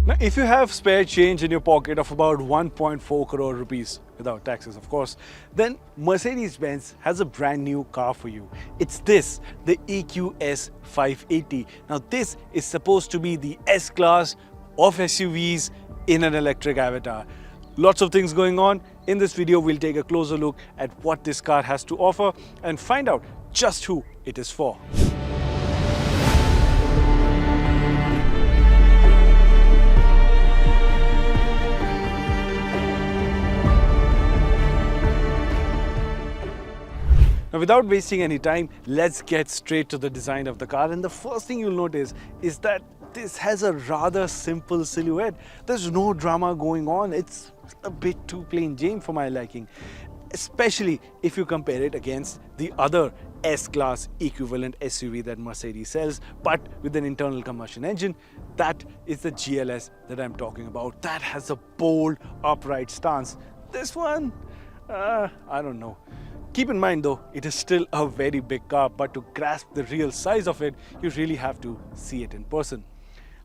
Now, if you have spare change in your pocket of about 1.4 crore rupees, without taxes of course, then Mercedes-Benz has a brand new car for you. It's this, the EQS 580. Now this is supposed to be the S-Class of SUVs in an electric avatar. Lots of things going on. In this video, we'll take a closer look at what this car has to offer and find out just who it is for. Now, without wasting any time, let's get straight to the design of the car. And the first thing you'll notice is that this has a rather simple silhouette. There's no drama going on. It's a bit too plain Jane for my liking, especially if you compare it against the other S-Class equivalent SUV that Mercedes sells, but with an internal combustion engine. That is the GLS that I'm talking about. That has a bold, upright stance. This one, I don't know. Keep in mind though, it is still a very big car, but to grasp the real size of it, you really have to see it in person.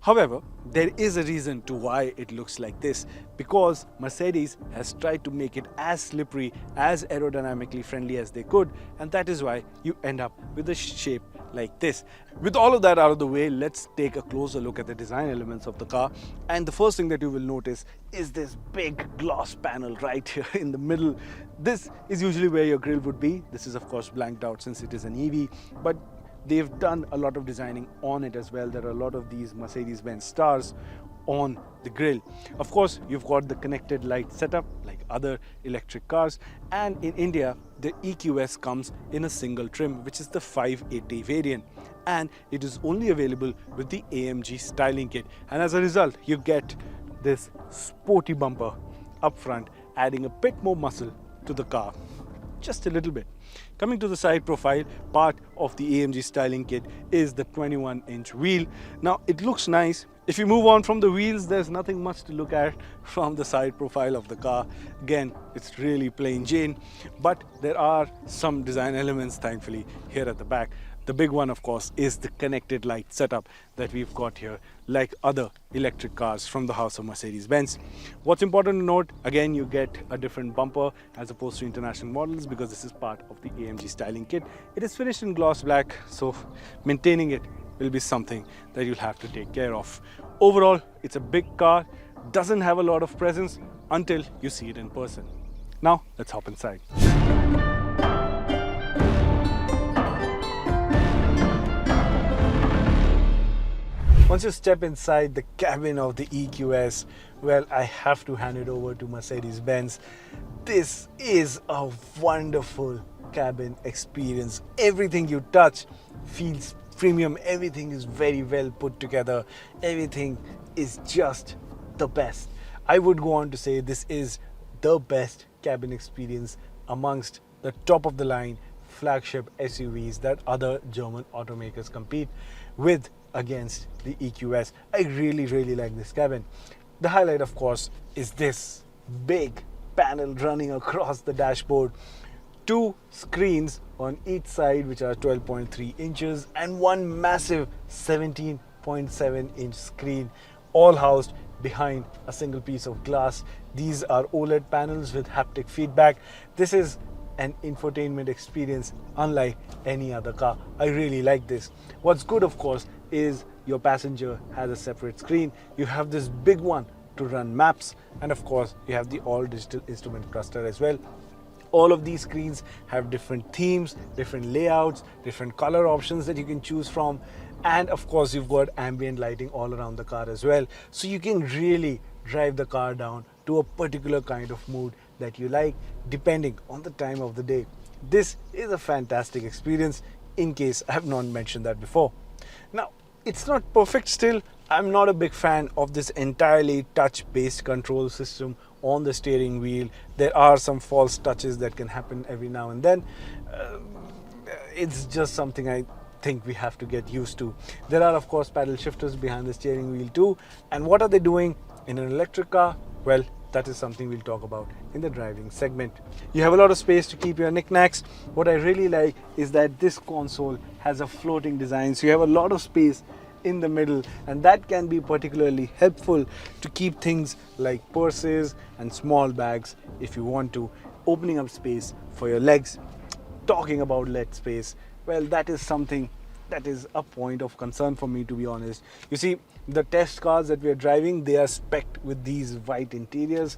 However, there is a reason to why it looks like this, because Mercedes has tried to make it as slippery, as aerodynamically friendly as they could, and that is why you end up with a shape like this. With all of that out of the way, let's take a closer look at the design elements of the car. And the first thing that you will notice is this big glass panel right here in the middle. This is usually where your grille would be. This is of course blanked out since it is an EV, but they've done a lot of designing on it as well. There are a lot of these Mercedes-Benz stars on the grille. Of course, you've got the connected light setup like other electric cars, and in India the EQS comes in a single trim, which is the 580 variant, and it is only available with the AMG styling kit, and as a result you get this sporty bumper up front, adding a bit more muscle to the car, just a little bit. Coming to the side profile, part of the AMG styling kit is the 21-inch wheel. Now it looks nice. If you move on from the wheels, there's nothing much to look at from the side profile of the car. Again, it's really plain Jane, but there are some design elements thankfully here at the back. The big one of course is the connected light setup that we've got here, like other electric cars from the house of Mercedes-Benz. What's important to note, again, you get a different bumper as opposed to international models because this is part of the AMG styling kit. It is finished in gloss black, so maintaining it will be something that you'll have to take care of. Overall, it's a big car, doesn't have a lot of presence until you see it in person. Now, let's hop inside. Once you step inside the cabin of the EQS, well, I have to hand it over to Mercedes-Benz. This is a wonderful cabin experience. Everything you touch feels premium. Everything is very well put together. Everything is just the best. I would go on to say this is the best cabin experience amongst the top of the line flagship SUVs that other German automakers compete with against the EQS. I really like this cabin. The highlight of course is this big panel running across the dashboard. Two screens on each side which are 12.3 inches and one massive 17.7-inch screen, all housed behind a single piece of glass. These are OLED panels with haptic feedback. This is an infotainment experience unlike any other car. I really like this. What's good of course is your passenger has a separate screen. You have this big one to run maps, and of course you have the all digital instrument cluster as well. All of these screens have different themes, different layouts, different color options that you can choose from, and of course you've got ambient lighting all around the car as well, so you can really drive the car down to a particular kind of mood that you like depending on the time of the day. This is a fantastic experience, in case I have not mentioned that before. Now, it's not perfect still. I'm not a big fan of this entirely touch-based control system on the steering wheel. There are some false touches that can happen every now and then. It's just something I think we have to get used to. There are of course paddle shifters behind the steering wheel too. And what are they doing in an electric car? Well, that is something we'll talk about in the driving segment. You have a lot of space to keep your knickknacks. What I really like is that this console has a floating design, so you have a lot of space in the middle, and that can be particularly helpful to keep things like purses and small bags if you want to, opening up space for your legs. Talking about leg space, well, that is something that is a point of concern for me, to be honest. You see, the test cars that we are driving, they are specced with these white interiors.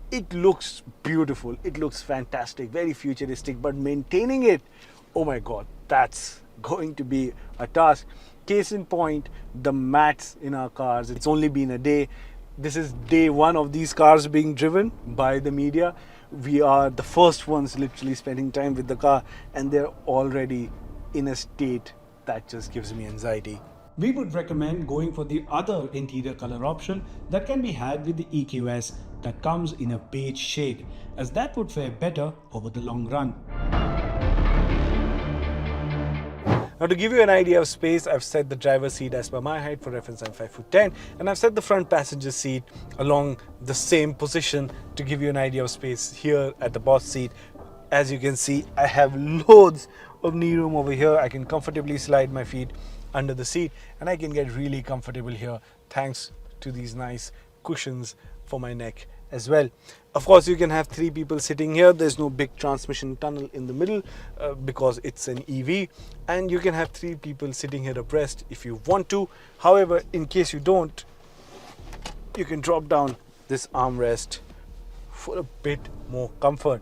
It looks beautiful, it looks fantastic, very futuristic, but maintaining it, oh my god, that's going to be a task. Case in point, the mats in our cars. It's only been a day. This is day one of these cars being driven by the media. We are the first ones literally spending time with the car, and they're already in a state that just gives me anxiety. We would recommend going for the other interior color option that can be had with the EQS that comes in a beige shade, as that would fare better over the long run. Now, to give you an idea of space, I've set the driver's seat as per my height. For reference, I'm 5'10", and I've set the front passenger seat along the same position to give you an idea of space here at the boss seat. As you can see, I have loads of knee room over here. I can comfortably slide my feet under the seat, and I can get really comfortable here thanks to these nice cushions for my neck as well. Of course, you can have 3 people sitting here. There's no big transmission tunnel in the middle because it's an EV, and you can have 3 people sitting here abreast if you want to. However, in case you don't, you can drop down this armrest for a bit more comfort.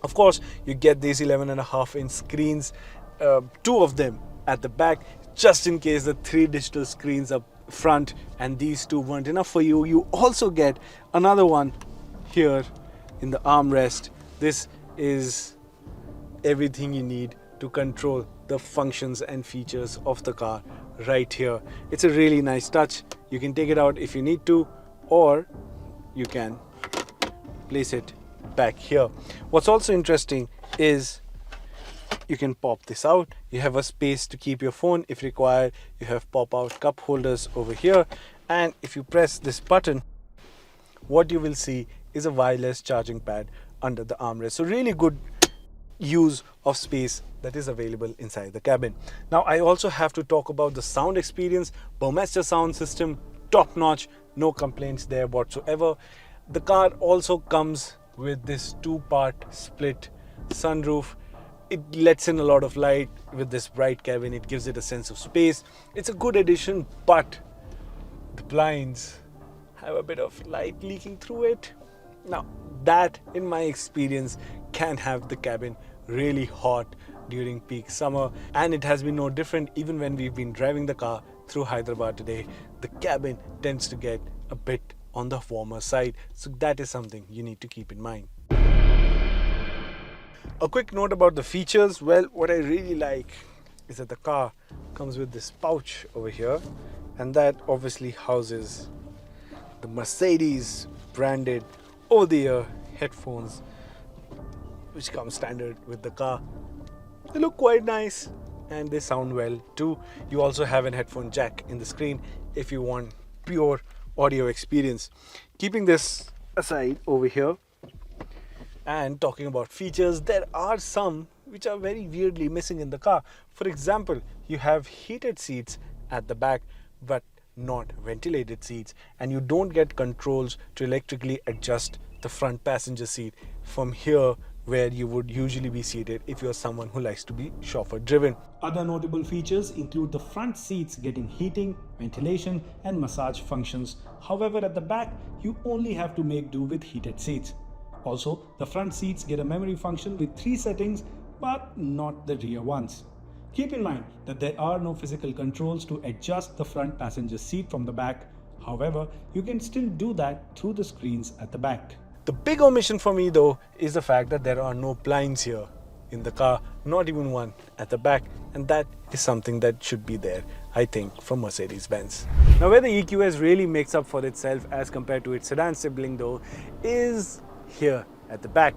Of course, you get these 11.5-inch screens, 2 of them at the back, just in case the 3 digital screens up front and these 2 weren't enough for you. You also get another one here in the armrest. This is everything you need to control the functions and features of the car right here. It's a really nice touch. You can take it out if you need to, or you can place it back here. What's also interesting is you can pop this out. You have a space to keep your phone if required. You have pop-out cup holders over here, and if you press this button, what you will see is a wireless charging pad under the armrest. So really good use of space that is available inside the cabin. Now, I also have to talk about the sound experience. Burmester sound system, top notch, no complaints there whatsoever. The car also comes with this 2-part split sunroof. It lets in a lot of light with this bright cabin. It gives it a sense of space. It's a good addition, but the blinds have a bit of light leaking through it. Now, that, in my experience, can have the cabin really hot during peak summer, and it has been no different even when we've been driving the car through Hyderabad today. The cabin tends to get a bit on the warmer side, so that is something you need to keep in mind. A quick note about the features. Well, what I really like is that the car comes with this pouch over here, and that obviously houses the Mercedes branded over-the-ear headphones, which come standard with the car. They look quite nice and they sound well too. You also have an headphone jack in the screen if you want pure audio experience. Keeping this aside over here, and talking about features, there are some which are very weirdly missing in the car. For example, you have heated seats at the back, but not ventilated seats, and you don't get controls to electrically adjust the front passenger seat from here where you would usually be seated if you're someone who likes to be chauffeur driven. Other notable features include the front seats getting heating, ventilation and massage functions. However, at the back, you only have to make do with heated seats. Also, the front seats get a memory function with 3 settings, but not the rear ones. Keep in mind that there are no physical controls to adjust the front passenger seat from the back. However, you can still do that through the screens at the back. The big omission for me though is the fact that there are no blinds here in the car, not even one at the back, and that is something that should be there, I think, for Mercedes-Benz. Now, where the EQS really makes up for itself as compared to its sedan sibling though is here at the back.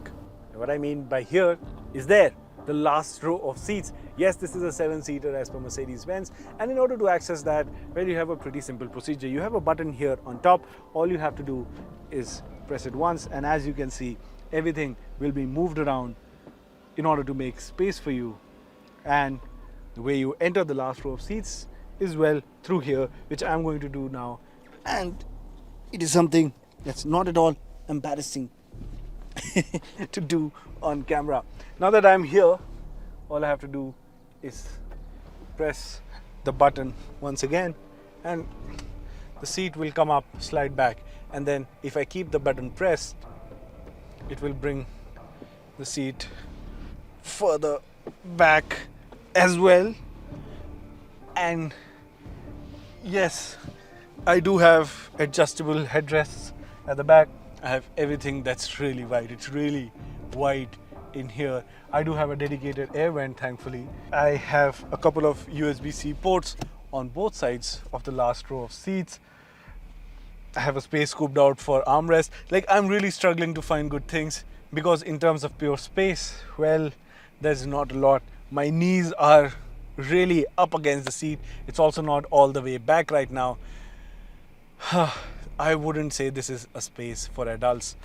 And what I mean by here is there, the last row of seats. Yes, this is a 7-seater as per Mercedes-Benz, and in order to access that, well, you have a pretty simple procedure. You have a button here on top. All you have to do is press it once, and as you can see, everything will be moved around in order to make space for you. And the way you enter the last row of seats is well through here, which I'm going to do now. And it is something that's not at all embarrassing to do on camera. Now that I'm here, all I have to do is press the button once again and the seat will come up, slide back, and then if I keep the button pressed, it will bring the seat further back as well. And yes, I do have adjustable headrests at the back. I have everything that's really wide. It's really wide in here. I do have a dedicated air vent, thankfully. I have a couple of USB-C ports on both sides of the last row of seats. I have a space scooped out for armrest. Like, I'm really struggling to find good things because in terms of pure space, well, there's not a lot. My knees are really up against the seat. It's also not all the way back right now. I wouldn't say this is a space for adults.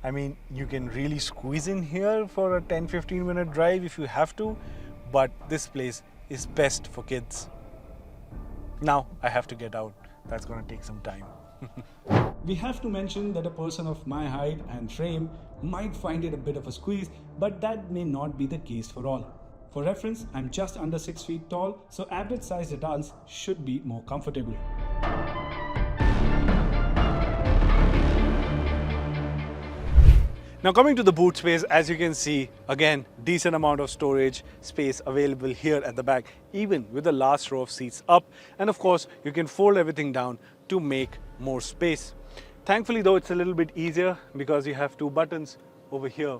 I mean, you can really squeeze in here for a 10-15 minute drive if you have to, but this place is best for kids. Now I have to get out. That's going to take some time. We have to mention that a person of my height and frame might find it a bit of a squeeze, but that may not be the case for all. For reference, I'm just under 6 feet tall, so average sized adults should be more comfortable. Now coming to the boot space, as you can see, again, decent amount of storage space available here at the back, even with the last row of seats up. And of course, you can fold everything down to make more space. Thankfully though, it's a little bit easier because you have two buttons over here,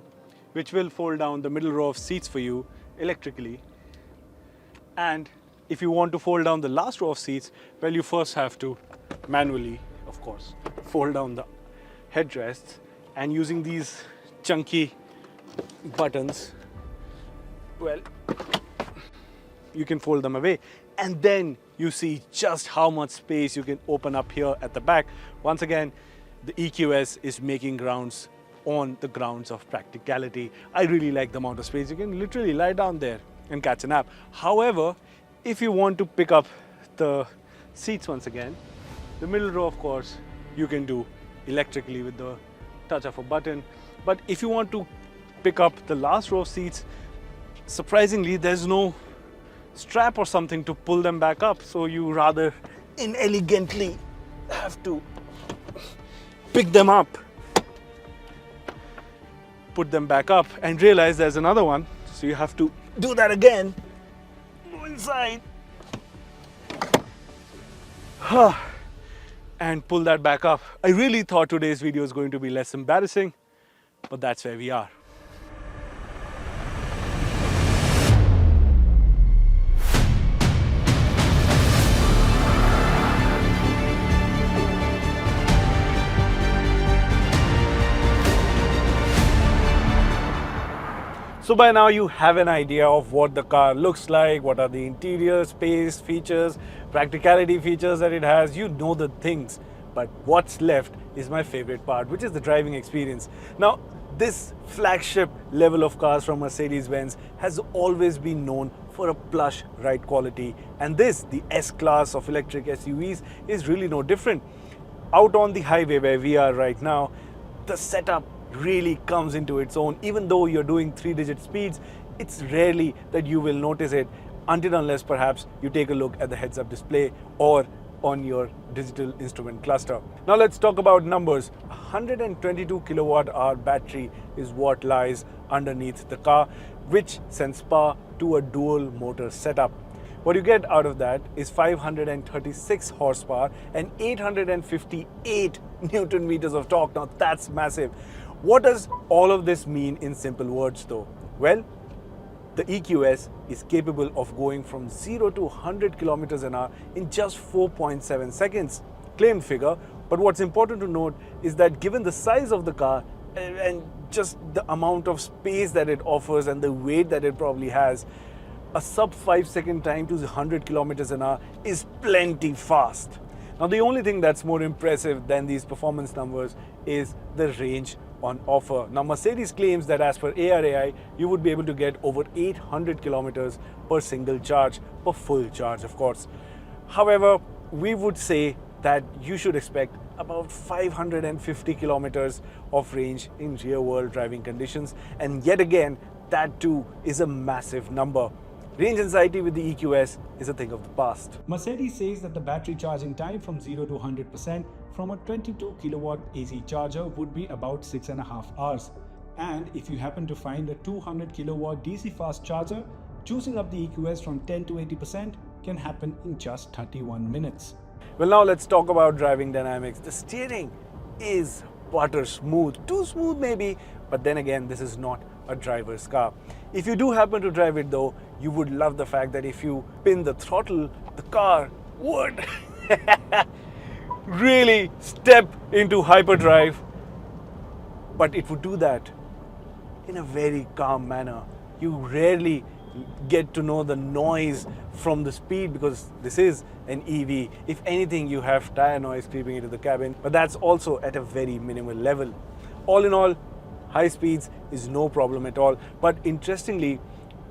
which will fold down the middle row of seats for you electrically. And if you want to fold down the last row of seats, well, you first have to manually, of course, fold down the headrests, and using these chunky buttons, well, you can fold them away. And then you see just how much space you can open up here at the back. Once again, the EQS is making grounds on the grounds of practicality. I really like the amount of space. You can literally lie down there and catch a nap. However, if you want to pick up the seats once again, the middle row, of course, you can do electrically with the touch of a button. But if you want to pick up the last row of seats, surprisingly, there's no strap or something to pull them back up. So you rather inelegantly have to pick them up, put them back up, and realize there's another one. So you have to do that again. Go inside. And pull that back up. I really thought today's video is going to be less embarrassing, but that's where we are. So by now you have an idea of what the car looks like, what are the interior space features, practicality features that it has. You know the things, but what's left is my favorite part, which is the driving experience. Now, this flagship level of cars from Mercedes-Benz has always been known for a plush ride quality, and this, the S-Class of electric SUVs, is really no different. Out on the highway where we are right now, the setup really comes into its own. Even though you're doing 3-digit speeds, it's rarely that you will notice it until unless perhaps you take a look at the heads-up display or on your digital instrument cluster. Now let's talk about numbers. 122 kilowatt hour battery is what lies underneath the car, which sends power to a dual motor setup. What you get out of that is 536 horsepower and 858 Newton meters of torque. Now that's massive. What does all of this mean in simple words though? Well, the EQS is capable of going from 0 to 100 kilometers an hour in just 4.7 seconds. Claimed figure, but what's important to note is that given the size of the car and just the amount of space that it offers and the weight that it probably has, a sub 5-second time to 100 kilometers an hour is plenty fast. Now the only thing that's more impressive than these performance numbers is the range on offer. Now Mercedes claims that as per ARAI, you would be able to get over 800 kilometers per single charge, per full charge of course. However, we would say that you should expect about 550 kilometers of range in real world driving conditions, and yet again, that too is a massive number. Range anxiety with the EQS is a thing of the past. Mercedes says that the battery charging time from 0 to 100% from a 22 kilowatt AC charger would be about 6.5 hours. And if you happen to find a 200 kilowatt DC fast charger, juicing up the EQS from 10 to 80% can happen in just 31 minutes. Well, now let's talk about driving dynamics. The steering is butter smooth, too smooth maybe, but then again, this is not a driver's car. If you do happen to drive it though, you would love the fact that if you pin the throttle, the car would really step into hyperdrive, but it would do that in a very calm manner. You rarely get to know the noise from the speed because this is an EV. If anything, you have tire noise creeping into the cabin, but that's also at a very minimal level. All in all, high speeds is no problem at all. But interestingly,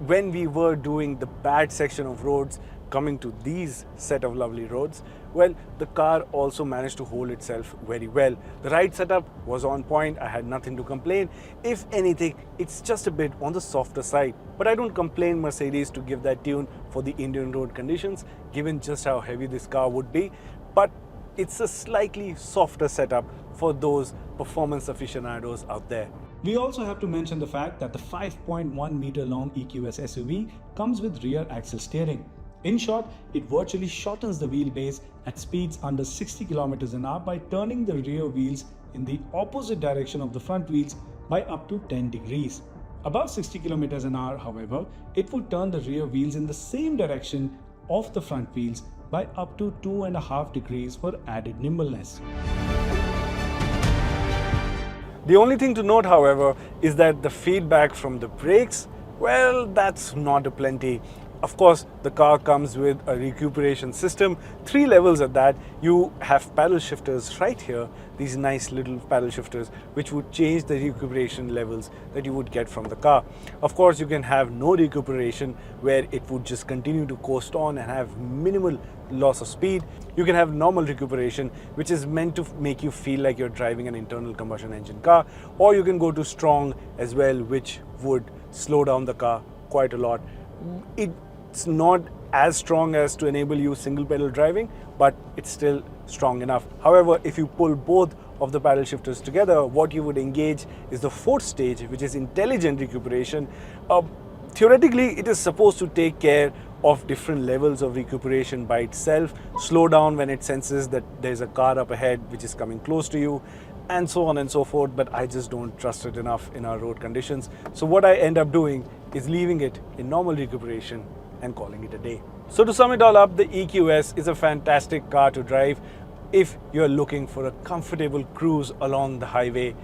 when we were doing the bad section of roads, coming to these set of lovely roads, well, the car also managed to hold itself very well. The ride setup was on point. I had nothing to complain. If anything, it's just a bit on the softer side. But I don't complain Mercedes to give that tune for the Indian road conditions, given just how heavy this car would be. But it's a slightly softer setup for those performance aficionados out there. We also have to mention the fact that the 5.1 meter long EQS SUV comes with rear axle steering. In short, it virtually shortens the wheelbase at speeds under 60 km an hour by turning the rear wheels in the opposite direction of the front wheels by up to 10 degrees. Above 60 km an hour, however, it would turn the rear wheels in the same direction of the front wheels by up to 2.5 degrees for added nimbleness. The only thing to note, however, is that the feedback from the brakes, well, that's not a plenty. Of course, the car comes with a recuperation system, 3 levels at that. You have paddle shifters right here, these nice little paddle shifters, which would change the recuperation levels that you would get from the car. Of course, you can have no recuperation, where it would just continue to coast on and have minimal loss of speed. You can have normal recuperation, which is meant to make you feel like you're driving an internal combustion engine car, or you can go to strong as well, which would slow down the car quite a lot. It's not as strong as to enable you single pedal driving, but it's still strong enough. However, if you pull both of the paddle shifters together, what you would engage is the 4th stage, which is intelligent recuperation. Theoretically, it is supposed to take care of different levels of recuperation by itself, slow down when it senses that there's a car up ahead which is coming close to you, and so on and so forth, but I just don't trust it enough in our road conditions. So what I end up doing is leaving it in normal recuperation and calling it a day. So to sum it all up, the EQS is a fantastic car to drive if you're looking for a comfortable cruise along the highway.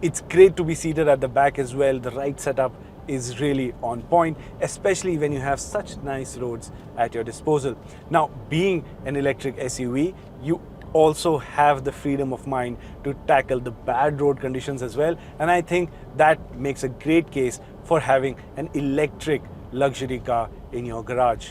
It's great to be seated at the back as well. The ride setup is really on point, especially when you have such nice roads at your disposal. Now, being an electric SUV, you also have the freedom of mind to tackle the bad road conditions as well, and I think that makes a great case for having an electric luxury car in your garage.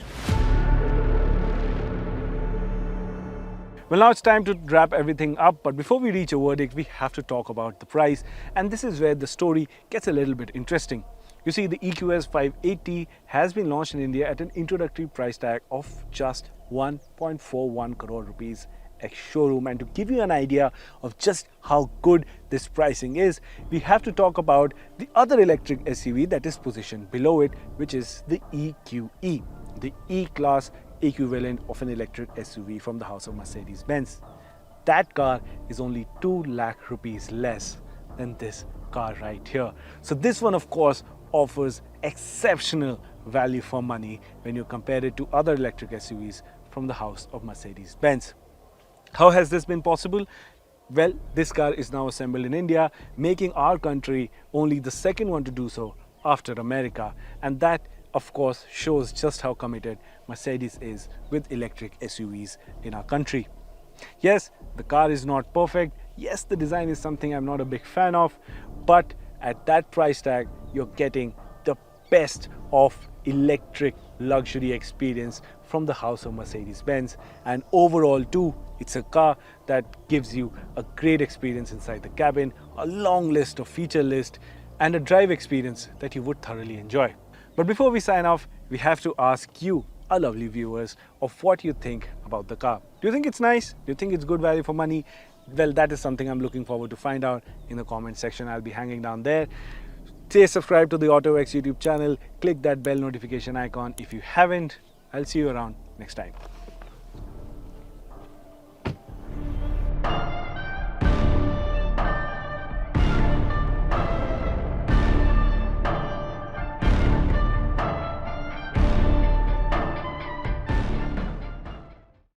Well, now it's time to wrap everything up, but before we reach a verdict, we have to talk about the price, and this is where the story gets a little bit interesting. You see, the EQS 580 has been launched in India at an introductory price tag of just 1.41 crore rupees ex-showroom. And to give you an idea of just how good this pricing is, we have to talk about the other electric SUV that is positioned below it, which is the EQE, the E-Class equivalent of an electric SUV from the house of Mercedes-Benz. That car is only 2 lakh rupees less than this car right here. So this one, of course, offers exceptional value for money when you compare it to other electric SUVs from the house of Mercedes-Benz. How has this been possible? Well, this car is now assembled in India, making our country only the second one to do so after America. And that, of course, shows just how committed Mercedes is with electric SUVs in our country. Yes, the car is not perfect. Yes, the design is something I'm not a big fan of, but at that price tag, you're getting the best of electric luxury experience from the house of Mercedes-Benz. And overall too, it's a car that gives you a great experience inside the cabin, a long list of feature list, and a drive experience that you would thoroughly enjoy. But before we sign off, we have to ask you, our lovely viewers, of what you think about the car. Do you think it's nice? Do you think it's good value for money? Well, that is something I'm looking forward to find out in the comment section. I'll be hanging down there. Stay subscribed to the autoX YouTube channel. Click that bell notification icon if you haven't. I'll see you around next time.